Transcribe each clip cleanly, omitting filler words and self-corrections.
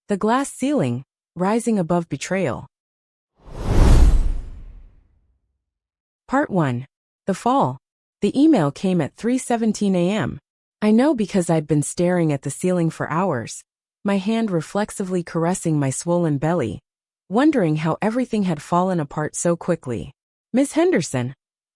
The glass ceiling, rising above betrayal. Part 1. The fall. The email came at 3:17 a.m. I know because I'd been staring at the ceiling for hours, my hand reflexively caressing my swollen belly, wondering how everything had fallen apart so quickly. Miss Henderson,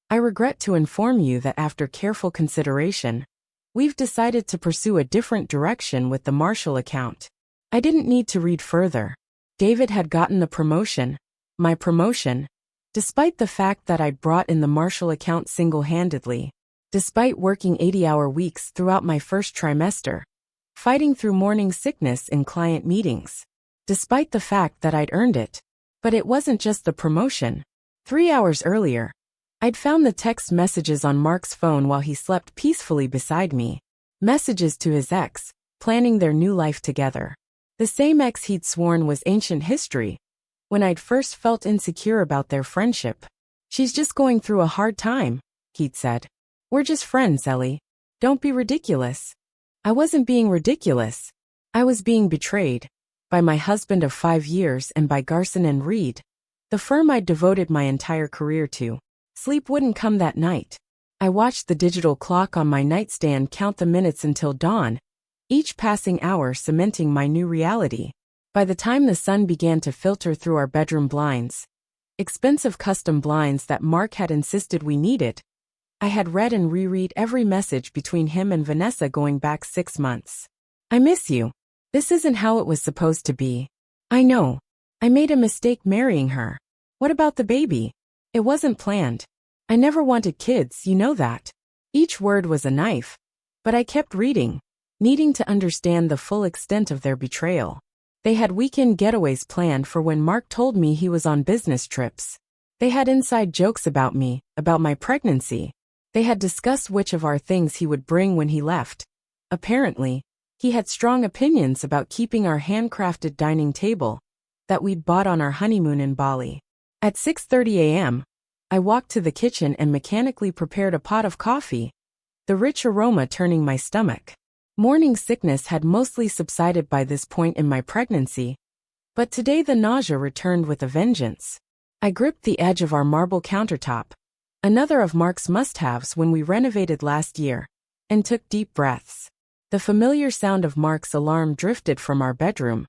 I regret to inform you that after careful consideration, we've decided to pursue a different direction with the Marshall account. I didn't need to read further. David had gotten the promotion, my promotion, despite the fact that I'd brought in the Marshall account single-handedly, despite working 80-hour weeks throughout my first trimester, fighting through morning sickness in client meetings, despite the fact that I'd earned it. But it wasn't just the promotion. 3 hours earlier, I'd found the text messages on Mark's phone while he slept peacefully beside me. Messages to his ex, planning their new life together. The same ex he'd sworn was ancient history, when I'd first felt insecure about their friendship. She's just going through a hard time, he'd said. We're just friends, Ellie. Don't be ridiculous. I wasn't being ridiculous. I was being betrayed. By my husband of 5 years and by Garson and Reed, the firm I'd devoted my entire career to. Sleep wouldn't come that night. I watched the digital clock on my nightstand count the minutes until dawn, each passing hour cementing my new reality. By the time the sun began to filter through our bedroom blinds, expensive custom blinds that Mark had insisted we needed, I had read and reread every message between him and Vanessa going back 6 months. I miss you. This isn't how it was supposed to be. I know. I made a mistake marrying her. What about the baby? It wasn't planned. I never wanted kids, you know that. Each word was a knife. But I kept reading, needing to understand the full extent of their betrayal. They had weekend getaways planned for when Mark told me he was on business trips. They had inside jokes about me, about my pregnancy. They had discussed which of our things he would bring when he left. Apparently, he had strong opinions about keeping our handcrafted dining table that we'd bought on our honeymoon in Bali. At 6:30 a.m., I walked to the kitchen and mechanically prepared a pot of coffee, the rich aroma turning my stomach. Morning sickness had mostly subsided by this point in my pregnancy, but today the nausea returned with a vengeance. I gripped the edge of our marble countertop, another of Mark's must-haves when we renovated last year, and took deep breaths. The familiar sound of Mark's alarm drifted from our bedroom,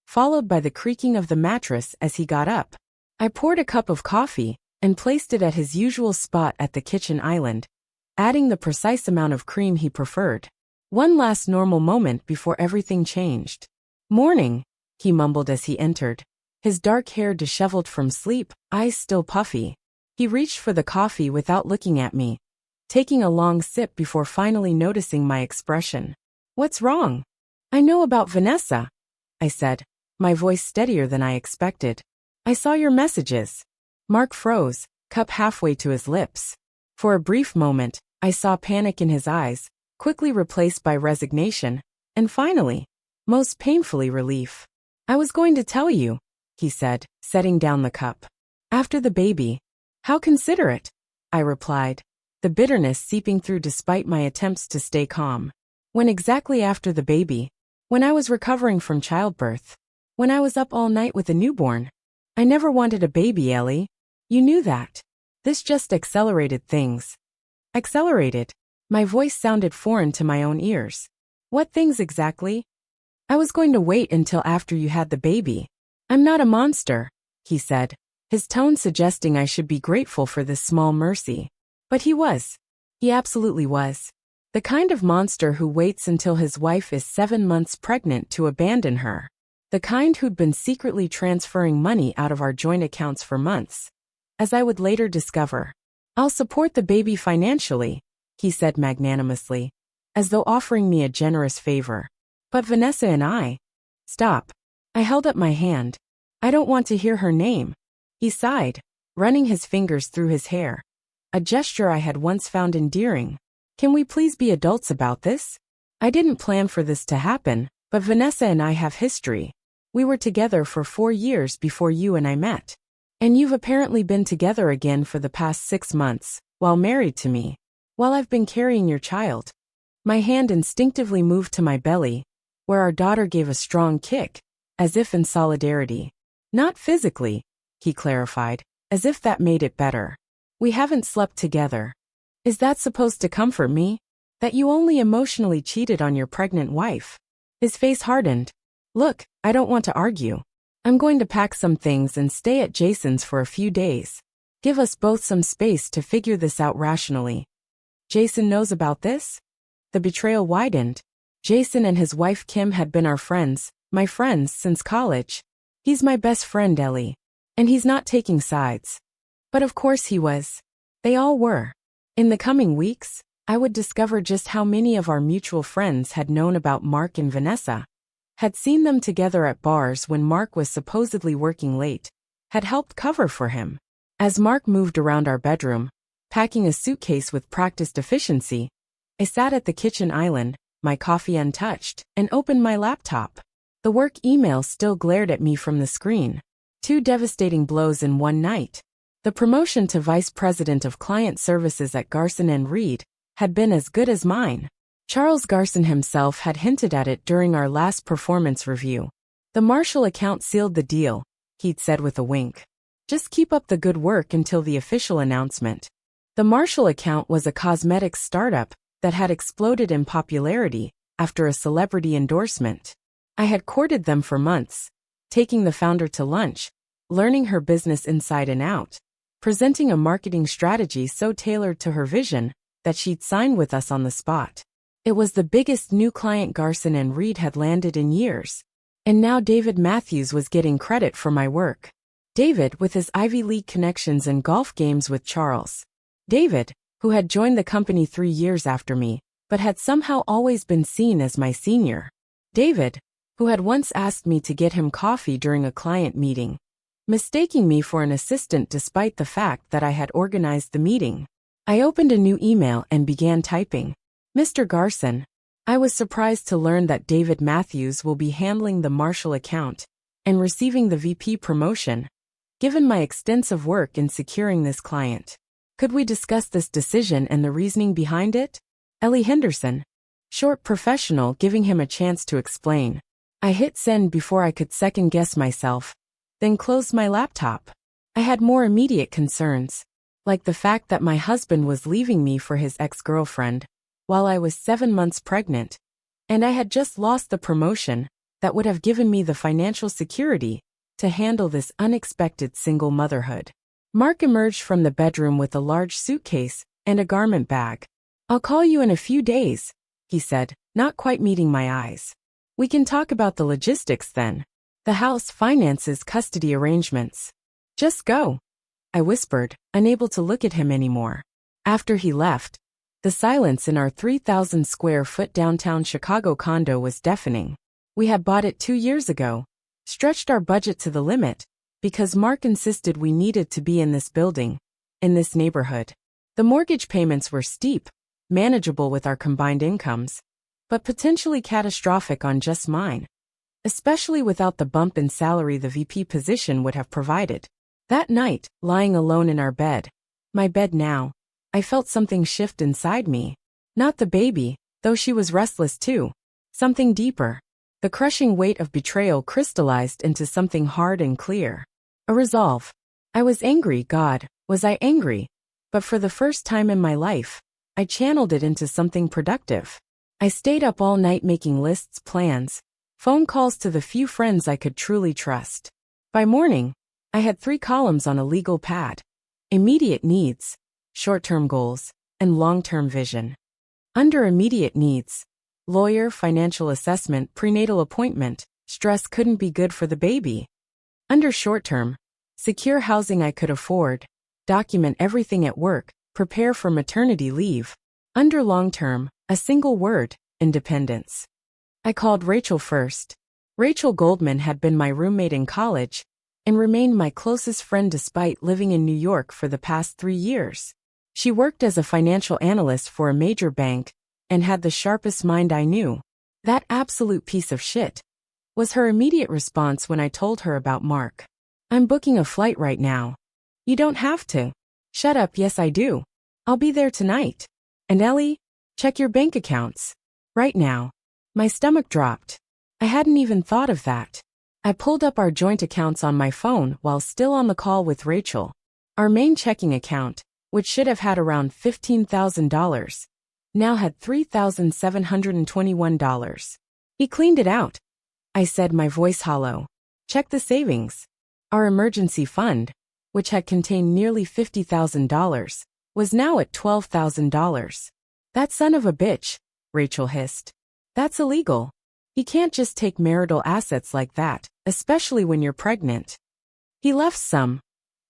followed by the creaking of the mattress as he got up. I poured a cup of coffee and placed it at his usual spot at the kitchen island, adding the precise amount of cream he preferred. One last normal moment before everything changed. Morning, he mumbled as he entered, his dark hair disheveled from sleep, eyes still puffy. He reached for the coffee without looking at me, taking a long sip before finally noticing my expression. What's wrong? I know about Vanessa, I said, my voice steadier than I expected. I saw your messages. Mark froze, cup halfway to his lips. For a brief moment, I saw panic in his eyes, quickly replaced by resignation, and finally, most painfully, relief. I was going to tell you, he said, setting down the cup. After the baby. How considerate, I replied, the bitterness seeping through despite my attempts to stay calm. When exactly after the baby? When I was recovering from childbirth. When I was up all night with a newborn. I never wanted a baby, Ellie. You knew that. This just accelerated things. Accelerated. My voice sounded foreign to my own ears. What things exactly? I was going to wait until after you had the baby. I'm not a monster, he said, his tone suggesting I should be grateful for this small mercy. But he was. He absolutely was. The kind of monster who waits until his wife is 7 months pregnant to abandon her. The kind who'd been secretly transferring money out of our joint accounts for months. As I would later discover. I'll support the baby financially, he said magnanimously, as though offering me a generous favor. But Vanessa and I. Stop. I held up my hand. I don't want to hear her name. He sighed, running his fingers through his hair. A gesture I had once found endearing. Can we please be adults about this? I didn't plan for this to happen, but Vanessa and I have history. We were together for 4 years before you and I met. And you've apparently been together again for the past 6 months, while married to me. While I've been carrying your child. My hand instinctively moved to my belly, where our daughter gave a strong kick, as if in solidarity. Not physically, he clarified, as if that made it better. We haven't slept together. Is that supposed to comfort me? That you only emotionally cheated on your pregnant wife? His face hardened. Look, I don't want to argue. I'm going to pack some things and stay at Jason's for a few days. Give us both some space to figure this out rationally. Jason knows about this? The betrayal widened. Jason and his wife Kim had been our friends, my friends since college. He's my best friend, Ellie. And he's not taking sides. But of course he was. They all were. In the coming weeks, I would discover just how many of our mutual friends had known about Mark and Vanessa, had seen them together at bars when Mark was supposedly working late, had helped cover for him. As Mark moved around our bedroom, packing a suitcase with practiced efficiency, I sat at the kitchen island, my coffee untouched, and opened my laptop. The work email still glared at me from the screen. 2 devastating blows in one night. The promotion to Vice President of Client Services at Garson & Reed had been as good as mine. Charles Garson himself had hinted at it during our last performance review. The Marshall account sealed the deal, he'd said with a wink. Just keep up the good work until the official announcement. The Marshall account was a cosmetics startup that had exploded in popularity after a celebrity endorsement. I had courted them for months, taking the founder to lunch, learning her business inside and out, presenting a marketing strategy so tailored to her vision that she'd sign with us on the spot. It was the biggest new client Garson & Reed had landed in years. And now David Matthews was getting credit for my work. David with his Ivy League connections and golf games with Charles. David, who had joined the company 3 years after me, but had somehow always been seen as my senior. David, who had once asked me to get him coffee during a client meeting, mistaking me for an assistant despite the fact that I had organized the meeting. I opened a new email and began typing. Mr. Garson, I was surprised to learn that David Matthews will be handling the Marshall account and receiving the VP promotion, given my extensive work in securing this client. Could we discuss this decision and the reasoning behind it? Ellie Henderson. Short professional, giving him a chance to explain. I hit send before I could second-guess myself, then closed my laptop. I had more immediate concerns, like the fact that my husband was leaving me for his ex-girlfriend while I was 7 months pregnant, and I had just lost the promotion that would have given me the financial security to handle this unexpected single motherhood. Mark emerged from the bedroom with a large suitcase and a garment bag. I'll call you in a few days, he said, not quite meeting my eyes. We can talk about the logistics then. The house, finances, custody arrangements. Just go, I whispered, unable to look at him anymore. After he left, the silence in our 3,000 square foot downtown Chicago condo was deafening. We had bought it 2 years ago, stretched our budget to the limit, because Mark insisted we needed to be in this building, in this neighborhood. The mortgage payments were steep, manageable with our combined incomes, but potentially catastrophic on just mine, especially without the bump in salary the VP position would have provided. That night, lying alone in our bed, my bed now, I felt something shift inside me. Not the baby, though she was restless too. Something deeper. The crushing weight of betrayal crystallized into something hard and clear. A resolve. I was angry, God, was I angry? But for the first time in my life, I channeled it into something productive. I stayed up all night making lists, plans, phone calls to the few friends I could truly trust. By morning, I had 3 columns on a legal pad. Immediate needs, short-term goals, and long-term vision. Under immediate needs, lawyer, financial assessment, prenatal appointment, stress couldn't be good for the baby. Under short-term, secure housing I could afford, document everything at work, prepare for maternity leave. Under long-term, a single word, independence. I called Rachel first. Rachel Goldman had been my roommate in college and remained my closest friend despite living in New York for the past 3 years. She worked as a financial analyst for a major bank and had the sharpest mind I knew. That absolute piece of shit, was her immediate response when I told her about Mark. I'm booking a flight right now. You don't have to. Shut up, yes I do. I'll be there tonight. And Ellie, check your bank accounts. Right now. My stomach dropped. I hadn't even thought of that. I pulled up our joint accounts on my phone while still on the call with Rachel. Our main checking account, which should have had around $15,000, now had $3,721. He cleaned it out, I said, my voice hollow. Check the savings. Our emergency fund, which had contained nearly $50,000, was now at $12,000. That son of a bitch, Rachel hissed. That's illegal. He can't just take marital assets like that, especially when you're pregnant. He left some,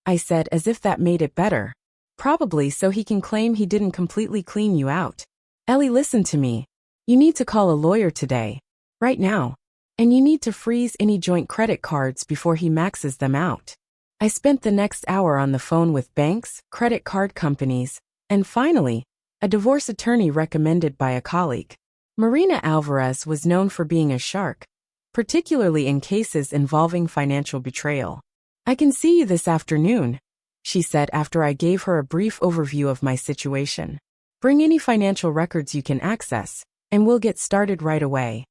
I said, as if that made it better. Probably so he can claim he didn't completely clean you out. Ellie, listen to me. You need to call a lawyer today. Right now. And you need to freeze any joint credit cards before he maxes them out. I spent the next hour on the phone with banks, credit card companies, and finally, a divorce attorney recommended by a colleague. Marina Alvarez was known for being a shark, particularly in cases involving financial betrayal. I can see you this afternoon, she said after I gave her a brief overview of my situation. Bring any financial records you can access, and we'll get started right away.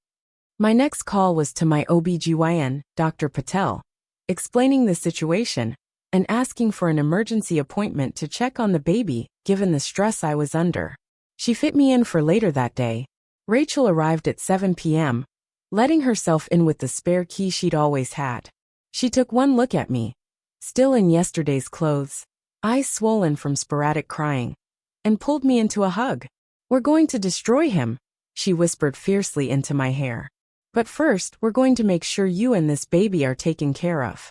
My next call was to my OBGYN, Dr. Patel, explaining the situation and asking for an emergency appointment to check on the baby, given the stress I was under. She fit me in for later that day. Rachel arrived at 7 p.m., letting herself in with the spare key she'd always had. She took one look at me, still in yesterday's clothes, eyes swollen from sporadic crying, and pulled me into a hug. We're going to destroy him, she whispered fiercely into my hair. But first, we're going to make sure you and this baby are taken care of.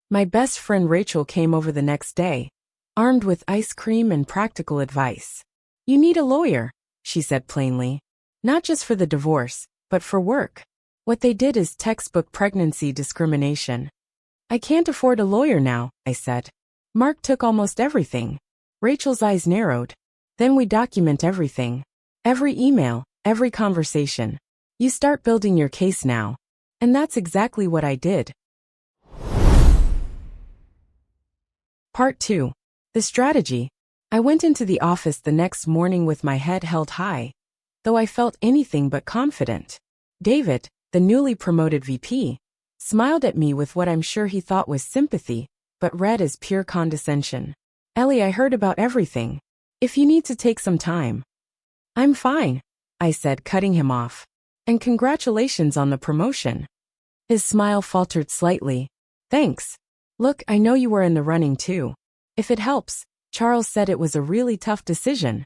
My best friend Rachel came over the next day, armed with ice cream and practical advice. You need a lawyer, she said plainly. Not just for the divorce, but for work. What they did is textbook pregnancy discrimination. I can't afford a lawyer now, I said. Mark took almost everything. Rachel's eyes narrowed. Then we document everything. Every email, every conversation. You start building your case now. And that's exactly what I did. Part 2. The strategy. I went into the office the next morning with my head held high, though I felt anything but confident. David, the newly promoted VP, smiled at me with what I'm sure he thought was sympathy, but read as pure condescension. Ellie, I heard about everything. If you need to take some time. I'm fine, I said, cutting him off. And congratulations on the promotion. His smile faltered slightly. Thanks. Look, I know you were in the running too. If it helps, Charles said it was a really tough decision.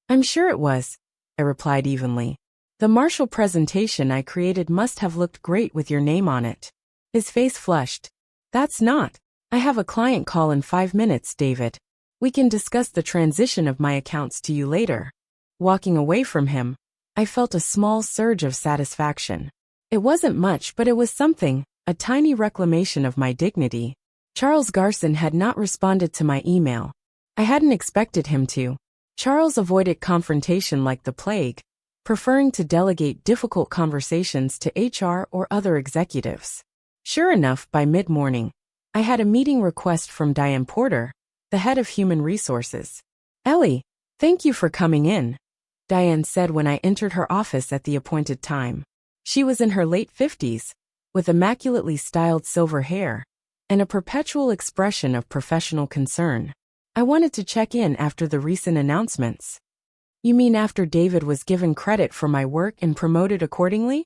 I'm sure it was, I replied evenly. The Marshall presentation I created must have looked great with your name on it. His face flushed. That's not. I have a client call in 5 minutes, David. We can discuss the transition of my accounts to you later. Walking away from him, I felt a small surge of satisfaction. It wasn't much, but it was something, a tiny reclamation of my dignity. Charles Garson had not responded to my email. I hadn't expected him to. Charles avoided confrontation like the plague, preferring to delegate difficult conversations to HR or other executives. Sure enough, by mid-morning, I had a meeting request from Diane Porter, the head of human resources. Ellie, thank you for coming in, Diane said when I entered her office at the appointed time. She was in her late 50s, with immaculately styled silver hair, and a perpetual expression of professional concern. I wanted to check in after the recent announcements. You mean after David was given credit for my work and promoted accordingly?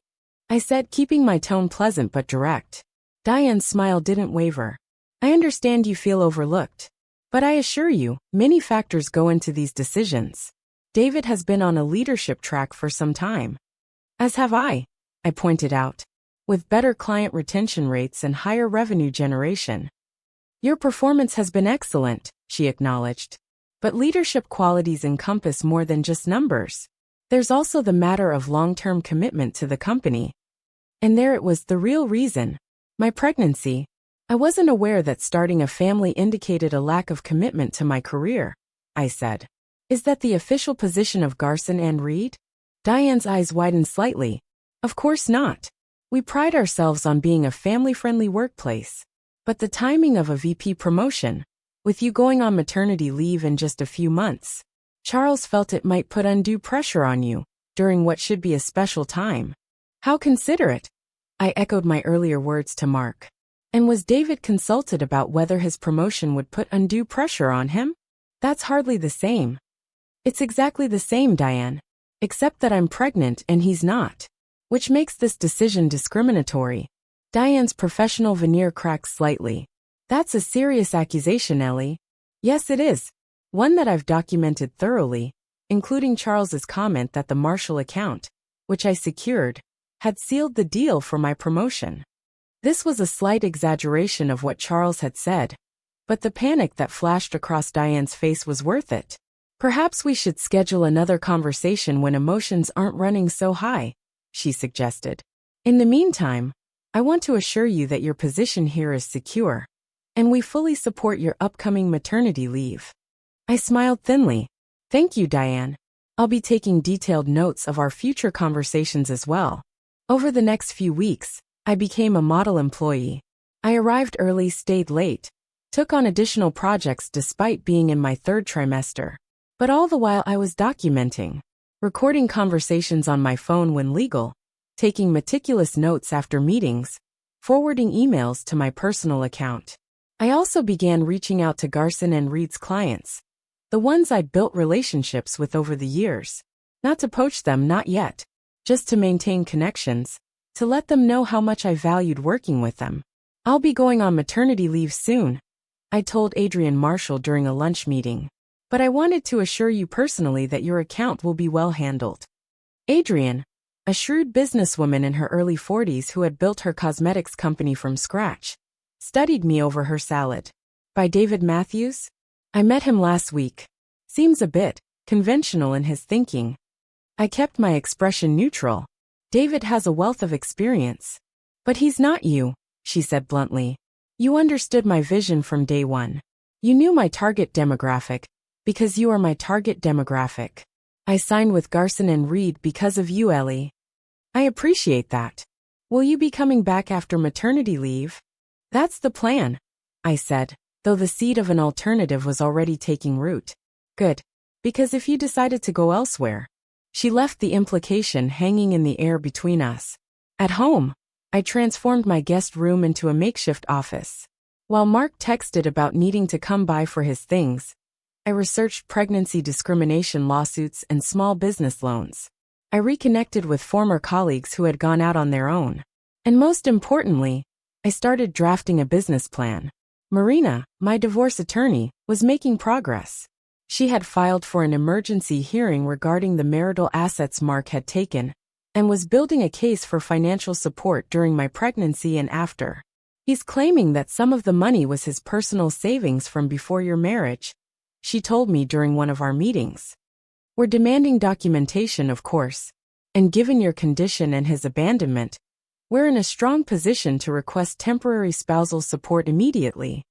I said, keeping my tone pleasant but direct. Diane's smile didn't waver. I understand you feel overlooked. But I assure you, many factors go into these decisions. David has been on a leadership track for some time. As have I pointed out, with better client retention rates and higher revenue generation. Your performance has been excellent, she acknowledged. But leadership qualities encompass more than just numbers. There's also the matter of long-term commitment to the company. And there it was, the real reason. My pregnancy. I wasn't aware that starting a family indicated a lack of commitment to my career, I said. Is that the official position of Garson and Reed? Diane's eyes widened slightly. Of course not. We pride ourselves on being a family-friendly workplace. But the timing of a VP promotion, with you going on maternity leave in just a few months, Charles felt it might put undue pressure on you during what should be a special time. How considerate, I echoed my earlier words to Mark. And was David consulted about whether his promotion would put undue pressure on him? That's hardly the same. It's exactly the same, Diane. Except that I'm pregnant and he's not. Which makes this decision discriminatory. Diane's professional veneer cracked slightly. That's a serious accusation, Ellie. Yes, it is. One that I've documented thoroughly, including Charles's comment that the Marshall account, which I secured, had sealed the deal for my promotion. This was a slight exaggeration of what Charles had said, but the panic that flashed across Diane's face was worth it. Perhaps we should schedule another conversation when emotions aren't running so high, she suggested. In the meantime, I want to assure you that your position here is secure, and we fully support your upcoming maternity leave. I smiled thinly. Thank you, Diane. I'll be taking detailed notes of our future conversations as well. Over the next few weeks, I became a model employee. I arrived early, stayed late, took on additional projects despite being in my third trimester. But all the while I was documenting, recording conversations on my phone when legal, taking meticulous notes after meetings, forwarding emails to my personal account. I also began reaching out to Garson and Reed's clients, the ones I'd built relationships with over the years. Not to poach them, not yet, just to maintain connections, to let them know how much I valued working with them. I'll be going on maternity leave soon, I told Adrian Marshall during a lunch meeting. But I wanted to assure you personally that your account will be well handled. Adrian, a shrewd businesswoman in her early 40s who had built her cosmetics company from scratch, studied me over her salad. By David Matthews? I met him last week. Seems a bit conventional in his thinking. I kept my expression neutral. David has a wealth of experience. But he's not you, she said bluntly. You understood my vision from day one. You knew my target demographic, because you are my target demographic. I signed with Garson and Reed because of you, Ellie. I appreciate that. Will you be coming back after maternity leave? That's the plan, I said, though the seed of an alternative was already taking root. Good. Because if you decided to go elsewhere. She left the implication hanging in the air between us. At home, I transformed my guest room into a makeshift office. While Mark texted about needing to come by for his things, I researched pregnancy discrimination lawsuits and small business loans. I reconnected with former colleagues who had gone out on their own. And most importantly, I started drafting a business plan. Marina, my divorce attorney, was making progress. She had filed for an emergency hearing regarding the marital assets Mark had taken, and was building a case for financial support during my pregnancy and after. He's claiming that some of the money was his personal savings from before your marriage, she told me during one of our meetings. We're demanding documentation, of course, and given your condition and his abandonment, we're in a strong position to request temporary spousal support immediately.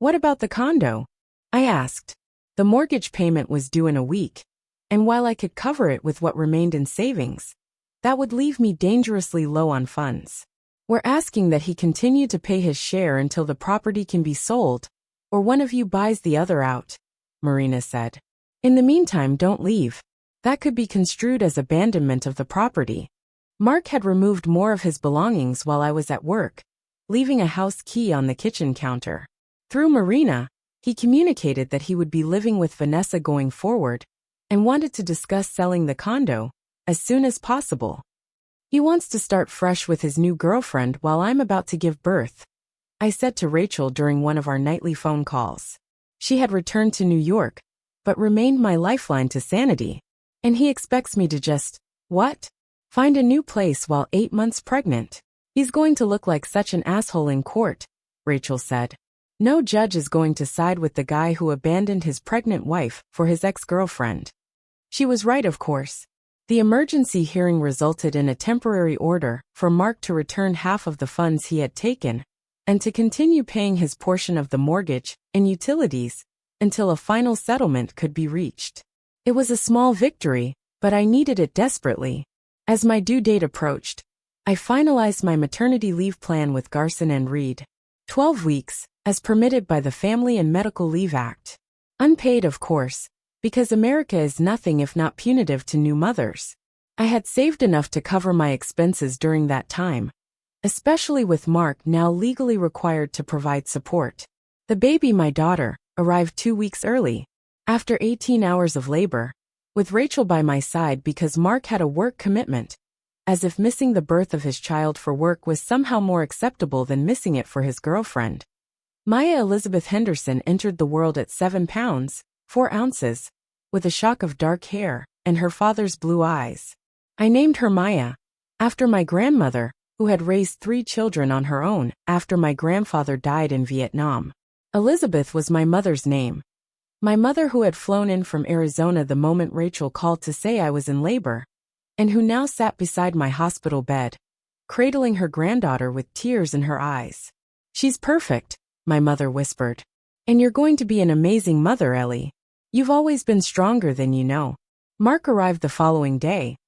What about the condo? I asked. The mortgage payment was due in a week, and while I could cover it with what remained in savings, that would leave me dangerously low on funds. We're asking that he continue to pay his share until the property can be sold, or one of you buys the other out, Marina said. In the meantime, don't leave. That could be construed as abandonment of the property. Mark had removed more of his belongings while I was at work, leaving a house key on the kitchen counter. Through Marina, he communicated that he would be living with Vanessa going forward, and wanted to discuss selling the condo as soon as possible. He wants to start fresh with his new girlfriend while I'm about to give birth, I said to Rachel during one of our nightly phone calls. She had returned to New York, but remained my lifeline to sanity. And he expects me to just, what? Find a new place while 8 months pregnant. He's going to look like such an asshole in court, Rachel said. No judge is going to side with the guy who abandoned his pregnant wife for his ex-girlfriend. She was right, of course. The emergency hearing resulted in a temporary order for Mark to return half of the funds he had taken, and to continue paying his portion of the mortgage and utilities until a final settlement could be reached. It was a small victory, but I needed it desperately. As my due date approached, I finalized my maternity leave plan with Garson and Reed. 12 weeks, as permitted by the Family and Medical Leave Act. Unpaid, of course, because America is nothing if not punitive to new mothers. I had saved enough to cover my expenses during that time, especially with Mark now legally required to provide support. The baby, my daughter, arrived 2 weeks early, after 18 hours of labor, with Rachel by my side because Mark had a work commitment, as if missing the birth of his child for work was somehow more acceptable than missing it for his girlfriend. Maya Elizabeth Henderson entered the world at 7 pounds, 4 ounces, with a shock of dark hair and her father's blue eyes. I named her Maya, after my grandmother, who had raised 3 children on her own after my grandfather died in Vietnam. Elizabeth was my mother's name. My mother, who had flown in from Arizona the moment Rachel called to say I was in labor, and who now sat beside my hospital bed, cradling her granddaughter with tears in her eyes. "She's perfect," my mother whispered. "And you're going to be an amazing mother, Ellie. You've always been stronger than you know." Mark arrived the following day,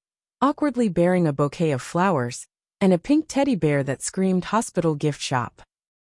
awkwardly bearing a bouquet of flowers and a pink teddy bear that screamed hospital gift shop.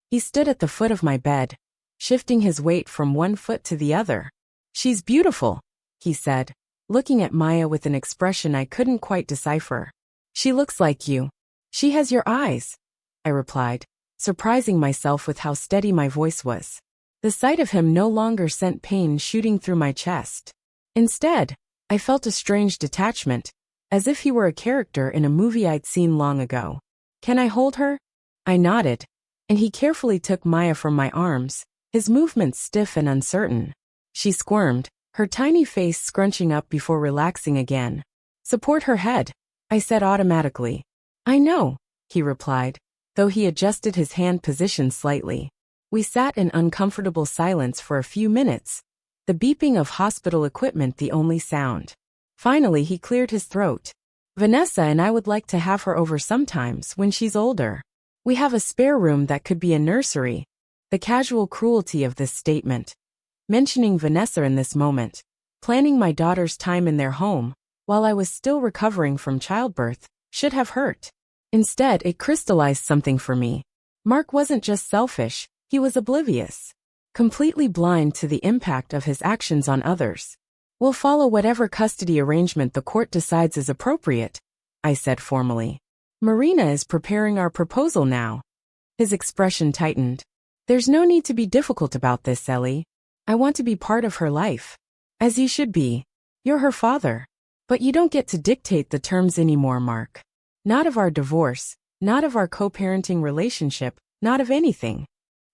He stood at the foot of my bed, shifting his weight from one foot to the other. "She's beautiful," he said, looking at Maya with an expression I couldn't quite decipher. "She looks like you. She has your eyes," I replied, surprising myself with how steady my voice was. The sight of him no longer sent pain shooting through my chest. Instead, I felt a strange detachment, as if he were a character in a movie I'd seen long ago. "Can I hold her?" I nodded, and he carefully took Maya from my arms, his movements stiff and uncertain. She squirmed, her tiny face scrunching up before relaxing again. "Support her head," I said automatically. "I know," he replied, though he adjusted his hand position slightly. We sat in uncomfortable silence for a few minutes, the beeping of hospital equipment the only sound. Finally, he cleared his throat. "Vanessa and I would like to have her over sometimes when she's older. We have a spare room that could be a nursery." The casual cruelty of this statement, mentioning Vanessa in this moment, planning my daughter's time in their home, while I was still recovering from childbirth, should have hurt. Instead, it crystallized something for me. Mark wasn't just selfish, he was oblivious, completely blind to the impact of his actions on others. "We'll follow whatever custody arrangement the court decides is appropriate," I said formally. "Marina is preparing our proposal now." His expression tightened. "There's no need to be difficult about this, Ellie. I want to be part of her life. As you should be. You're her father. But you don't get to dictate the terms anymore, Mark. Not of our divorce, not of our co-parenting relationship, not of anything.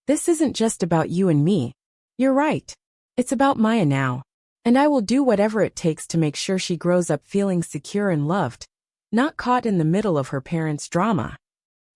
This isn't just about you and me. You're right. It's about Maya now. And I will do whatever it takes to make sure she grows up feeling secure and loved, not caught in the middle of her parents' drama."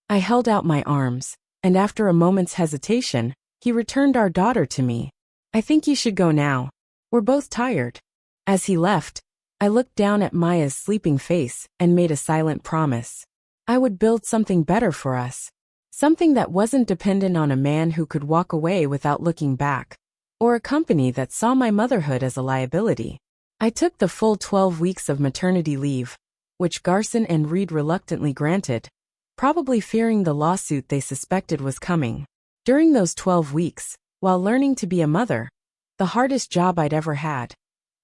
I held out my arms, and after a moment's hesitation, he returned our daughter to me. "I think you should go now. We're both tired." As he left, I looked down at Maya's sleeping face and made a silent promise. I would build something better for us. Something that wasn't dependent on a man who could walk away without looking back, or a company that saw my motherhood as a liability. I took the full 12 weeks of maternity leave, which Garson and Reed reluctantly granted, probably fearing the lawsuit they suspected was coming. During those 12 weeks, while learning to be a mother, the hardest job I'd ever had,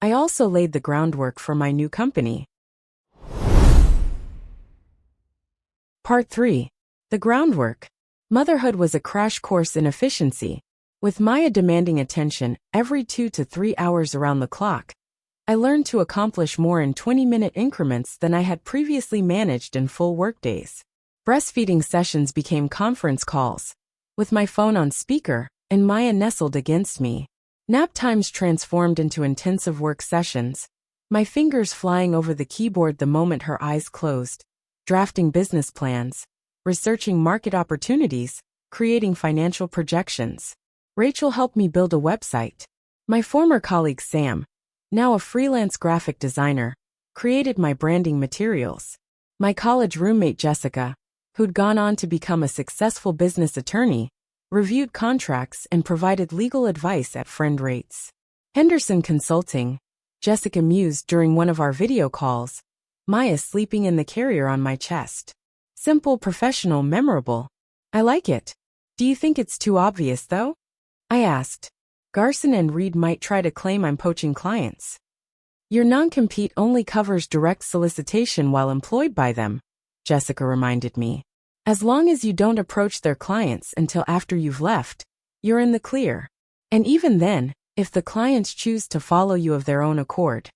I also laid the groundwork for my new company. Part 3. The groundwork. Motherhood was a crash course in efficiency, with Maya demanding attention every 2 to 3 hours around the clock. I learned to accomplish more in 20-minute increments than I had previously managed in full workdays. Breastfeeding sessions became conference calls, with my phone on speaker and Maya nestled against me. Nap times transformed into intensive work sessions, my fingers flying over the keyboard the moment her eyes closed, drafting business plans, researching market opportunities, creating financial projections. Rachel helped me build a website. My former colleague Sam, now a freelance graphic designer, created my branding materials. My college roommate Jessica, who'd gone on to become a successful business attorney, reviewed contracts and provided legal advice at friend rates. Henderson Consulting, Jessica mused during one of our video calls, Maya sleeping in the carrier on my chest. Simple, professional, memorable. I like it. Do you think it's too obvious, though? I asked. Garson and Reed might try to claim I'm poaching clients. Your non-compete only covers direct solicitation while employed by them, Jessica reminded me. As long as you don't approach their clients until after you've left, you're in the clear. And even then, if the clients choose to follow you of their own accord.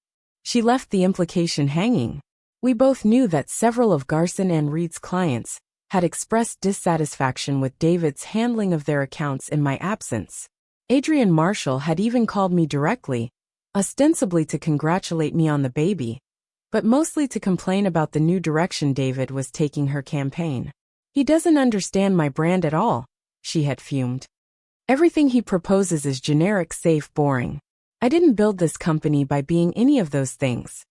She left the implication hanging. We both knew that several of Garson and Reed's clients had expressed dissatisfaction with David's handling of their accounts in my absence. Adrian Marshall had even called me directly, ostensibly to congratulate me on the baby, but mostly to complain about the new direction David was taking her campaign. He doesn't understand my brand at all, she had fumed. Everything he proposes is generic, safe, boring. I didn't build this company by being any of those things.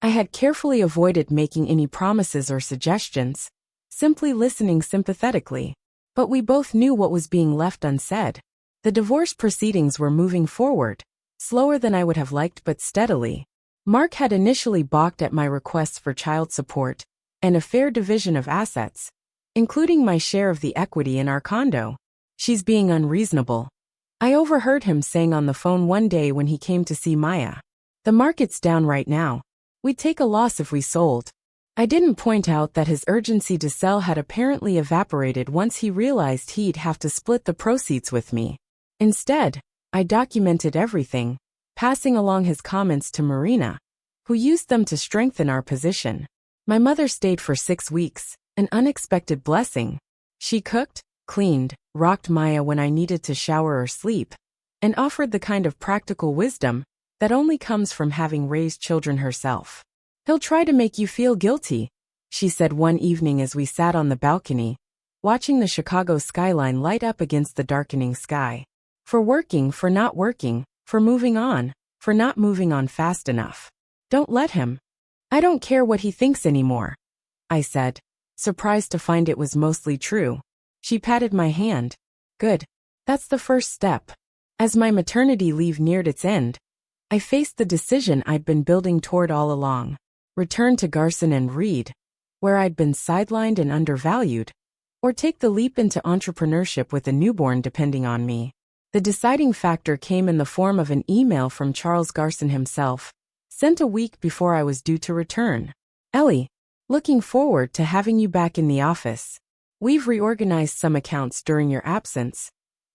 I had carefully avoided making any promises or suggestions, simply listening sympathetically. But we both knew what was being left unsaid. The divorce proceedings were moving forward, slower than I would have liked but steadily. Mark had initially balked at my requests for child support and a fair division of assets, including my share of the equity in our condo. She's being unreasonable. I overheard him saying on the phone one day when he came to see Maya. The market's down right now. We'd take a loss if we sold. I didn't point out that his urgency to sell had apparently evaporated once he realized he'd have to split the proceeds with me. Instead, I documented everything, passing along his comments to Marina, who used them to strengthen our position. My mother stayed for 6 weeks, an unexpected blessing. She cooked, cleaned, rocked Maya when I needed to shower or sleep, and offered the kind of practical wisdom that only comes from having raised children herself. "He'll try to make you feel guilty," she said one evening as we sat on the balcony, watching the Chicago skyline light up against the darkening sky. "For working, for not working, for moving on, for not moving on fast enough. Don't let him." "I don't care what he thinks anymore," I said, surprised to find it was mostly true. She patted my hand. "Good. That's the first step." As my maternity leave neared its end, I faced the decision I'd been building toward all along. Return to Garson and Reed, where I'd been sidelined and undervalued, or take the leap into entrepreneurship with a newborn depending on me. The deciding factor came in the form of an email from Charles Garson himself, sent a week before I was due to return. "Ellie, looking forward to having you back in the office. We've reorganized some accounts during your absence,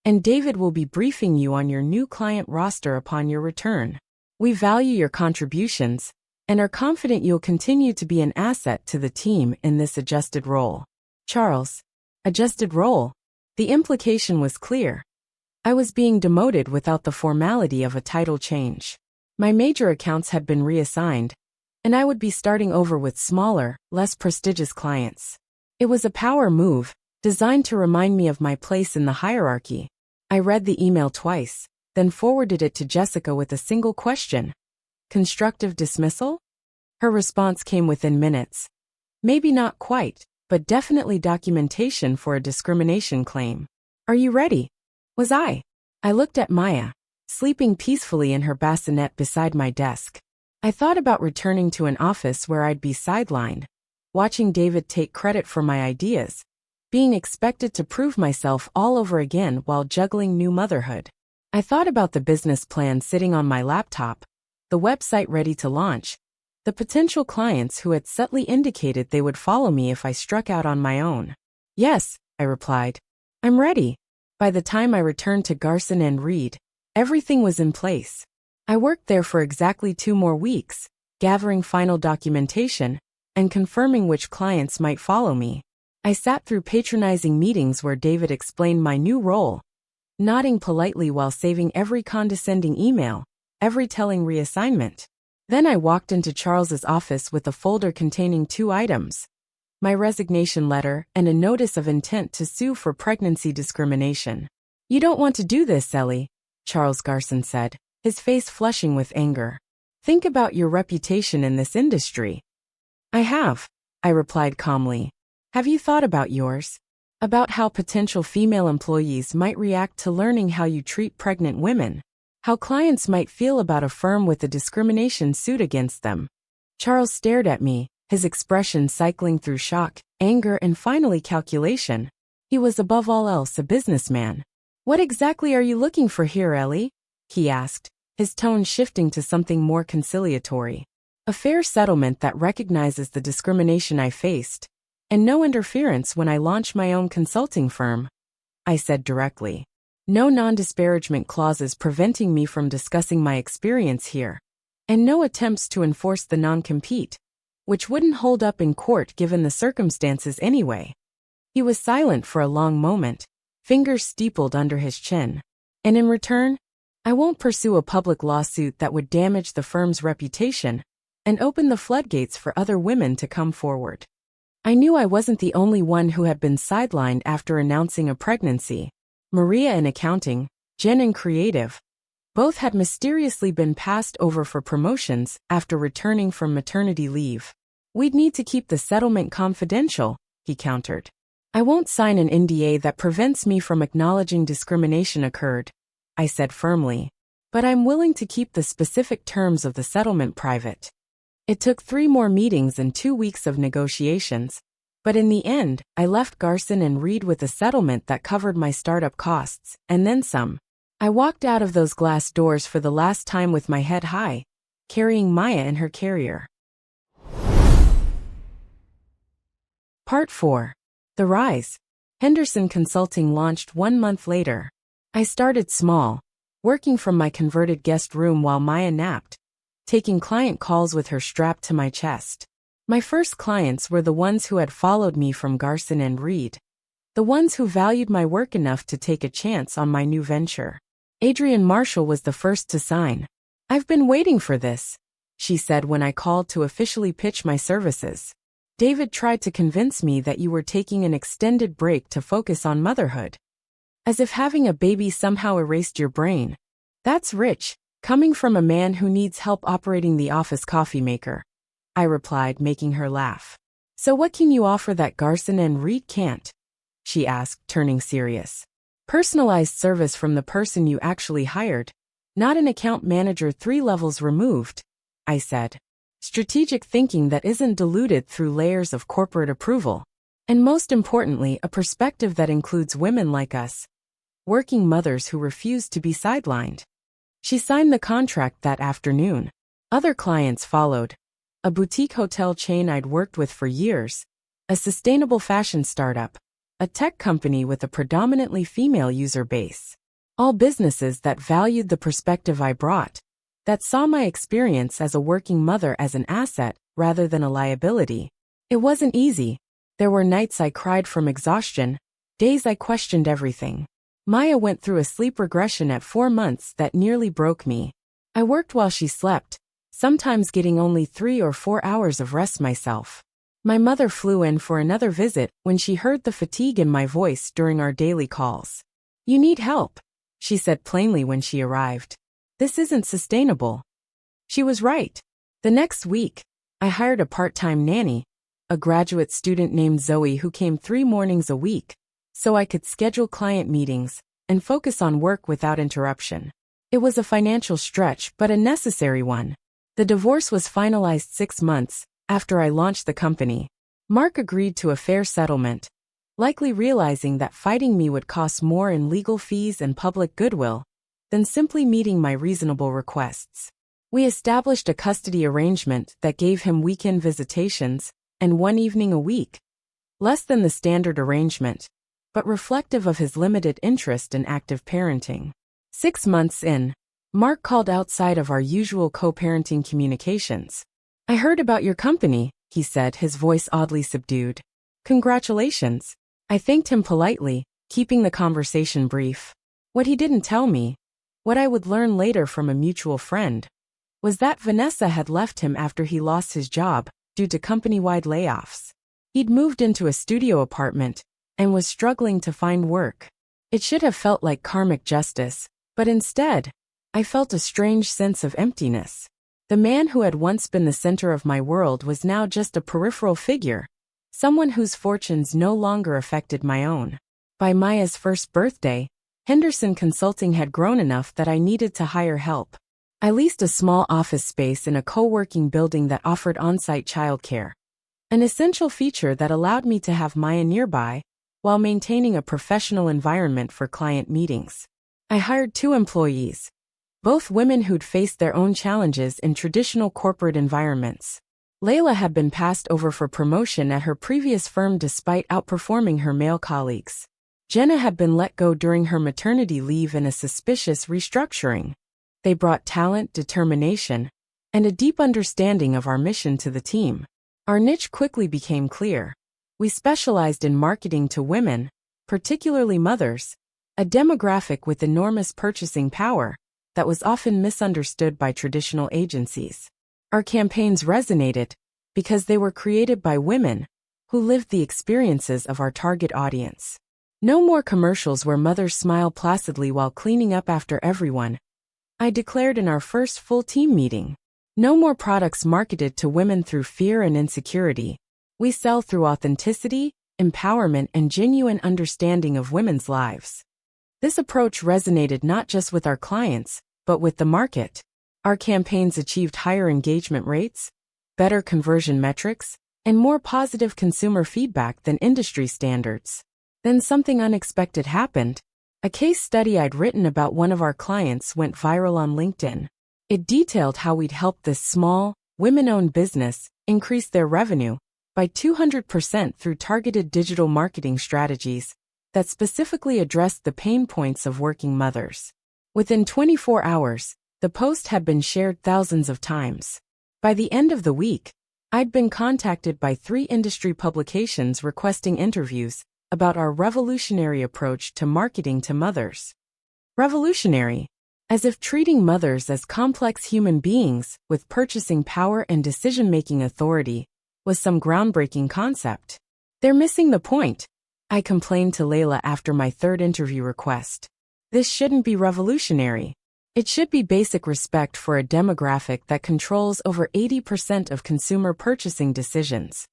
and David will be briefing you on your new client roster upon your return. We value your contributions and are confident you'll continue to be an asset to the team in this adjusted role." Charles. Adjusted role. The implication was clear. I was being demoted without the formality of a title change. My major accounts had been reassigned, and I would be starting over with smaller, less prestigious clients. It was a power move, designed to remind me of my place in the hierarchy. I read the email twice, then forwarded it to Jessica with a single question. "Constructive dismissal?" Her response came within minutes. "Maybe not quite, but definitely documentation for a discrimination claim. Are you ready?" Was I? I looked at Maya, sleeping peacefully in her bassinet beside my desk. I thought about returning to an office where I'd be sidelined, watching David take credit for my ideas, being expected to prove myself all over again while juggling new motherhood. I thought about the business plan sitting on my laptop, the website ready to launch, the potential clients who had subtly indicated they would follow me if I struck out on my own. "Yes," I replied. "I'm ready." By the time I returned to Garson and Reed, everything was in place. I worked there for exactly 2 more weeks, gathering final documentation and confirming which clients might follow me. I sat through patronizing meetings where David explained my new role, nodding politely while saving every condescending email, every telling reassignment. Then I walked into Charles's office with a folder containing 2 items: my resignation letter and a notice of intent to sue for pregnancy discrimination. "You don't want to do this, Ellie," Charles Garson said, his face flushing with anger. "Think about your reputation in this industry." "I have," I replied calmly. "Have you thought about yours? About how potential female employees might react to learning how you treat pregnant women? How clients might feel about a firm with a discrimination suit against them?" Charles stared at me, his expression cycling through shock, anger, and finally calculation. He was above all else a businessman. "What exactly are you looking for here, Ellie?" he asked, his tone shifting to something more conciliatory. "A fair settlement that recognizes the discrimination I faced, And no interference when I launch my own consulting firm, I said directly. No non-disparagement clauses preventing me from discussing my experience here. And no attempts to enforce the non-compete, which wouldn't hold up in court given the circumstances anyway. He was silent for a long moment, fingers steepled under his chin. And in return, I won't pursue a public lawsuit that would damage the firm's reputation and open the floodgates for other women to come forward. I knew I wasn't the only one who had been sidelined after announcing a pregnancy. Maria in accounting, Jen in creative. Both had mysteriously been passed over for promotions after returning from maternity leave. We'd need to keep the settlement confidential, he countered. I won't sign an NDA that prevents me from acknowledging discrimination occurred, I said firmly. But I'm willing to keep the specific terms of the settlement private. It took 3 more meetings and 2 weeks of negotiations, but in the end, I left Garson and Reed with a settlement that covered my startup costs, and then some. I walked out of those glass doors for the last time with my head high, carrying Maya in her carrier. Part 4. The Rise. Henderson Consulting launched 1 month later. I started small, working from my converted guest room while Maya napped, taking client calls with her strapped to my chest. My first clients were the ones who had followed me from Garson and Reed, the ones who valued my work enough to take a chance on my new venture. Adrienne Marshall was the first to sign. I've been waiting for this, she said when I called to officially pitch my services. David tried to convince me that you were taking an extended break to focus on motherhood. As if having a baby somehow erased your brain. That's rich, coming from a man who needs help operating the office coffee maker, I replied, making her laugh. So what can you offer that Garson and Reed can't? She asked, turning serious. Personalized service from the person you actually hired, not an account manager 3 levels removed, I said. Strategic thinking that isn't diluted through layers of corporate approval. And most importantly, a perspective that includes women like us, working mothers who refuse to be sidelined. She signed the contract that afternoon. Other clients followed. A boutique hotel chain I'd worked with for years, a sustainable fashion startup, a tech company with a predominantly female user base. All businesses that valued the perspective I brought, that saw my experience as a working mother as an asset rather than a liability. It wasn't easy. There were nights I cried from exhaustion, days I questioned everything. Maya went through a sleep regression at 4 months that nearly broke me. I worked while she slept, sometimes getting only 3 or 4 hours of rest myself. My mother flew in for another visit when she heard the fatigue in my voice during our daily calls. You need help, she said plainly when she arrived. This isn't sustainable. She was right. The next week, I hired a part-time nanny, a graduate student named Zoe who came 3 mornings a week, so I could schedule client meetings and focus on work without interruption. It was a financial stretch, but a necessary one. The divorce was finalized 6 months after I launched the company. Mark agreed to a fair settlement, likely realizing that fighting me would cost more in legal fees and public goodwill than simply meeting my reasonable requests. We established a custody arrangement that gave him weekend visitations and 1 evening a week, less than the standard arrangement, but reflective of his limited interest in active parenting. 6 months in, Mark called outside of our usual co-parenting communications. I heard about your company, he said, his voice oddly subdued. Congratulations. I thanked him politely, keeping the conversation brief. What he didn't tell me, what I would learn later from a mutual friend, was that Vanessa had left him after he lost his job due to company-wide layoffs. He'd moved into a studio apartment and was struggling to find work. It should have felt like karmic justice, but instead, I felt a strange sense of emptiness. The man who had once been the center of my world was now just a peripheral figure, someone whose fortunes no longer affected my own. By Maya's first birthday, Henderson Consulting had grown enough that I needed to hire help. I leased a small office space in a co-working building that offered on-site childcare, an essential feature that allowed me to have Maya nearby while maintaining a professional environment for client meetings. I hired 2 employees, both women who'd faced their own challenges in traditional corporate environments. Layla had been passed over for promotion at her previous firm despite outperforming her male colleagues. Jenna had been let go during her maternity leave in a suspicious restructuring. They brought talent, determination, and a deep understanding of our mission to the team. Our niche quickly became clear. We specialized in marketing to women, particularly mothers, a demographic with enormous purchasing power that was often misunderstood by traditional agencies. Our campaigns resonated because they were created by women who lived the experiences of our target audience. No more commercials where mothers smile placidly while cleaning up after everyone, I declared in our first full team meeting. No more products marketed to women through fear and insecurity. We sell through authenticity, empowerment, and genuine understanding of women's lives. This approach resonated not just with our clients, but with the market. Our campaigns achieved higher engagement rates, better conversion metrics, and more positive consumer feedback than industry standards. Then something unexpected happened. A case study I'd written about one of our clients went viral on LinkedIn. It detailed how we'd helped this small, women-owned business increase their revenue by 200% through targeted digital marketing strategies that specifically addressed the pain points of working mothers. Within 24 hours, the post had been shared thousands of times. By the end of the week, I'd been contacted by 3 industry publications requesting interviews about our revolutionary approach to marketing to mothers. Revolutionary, as if treating mothers as complex human beings with purchasing power and decision-making authority was some groundbreaking concept. They're missing the point, I complained to Layla after my 3rd interview request. This shouldn't be revolutionary. It should be basic respect for a demographic that controls over 80% of consumer purchasing decisions.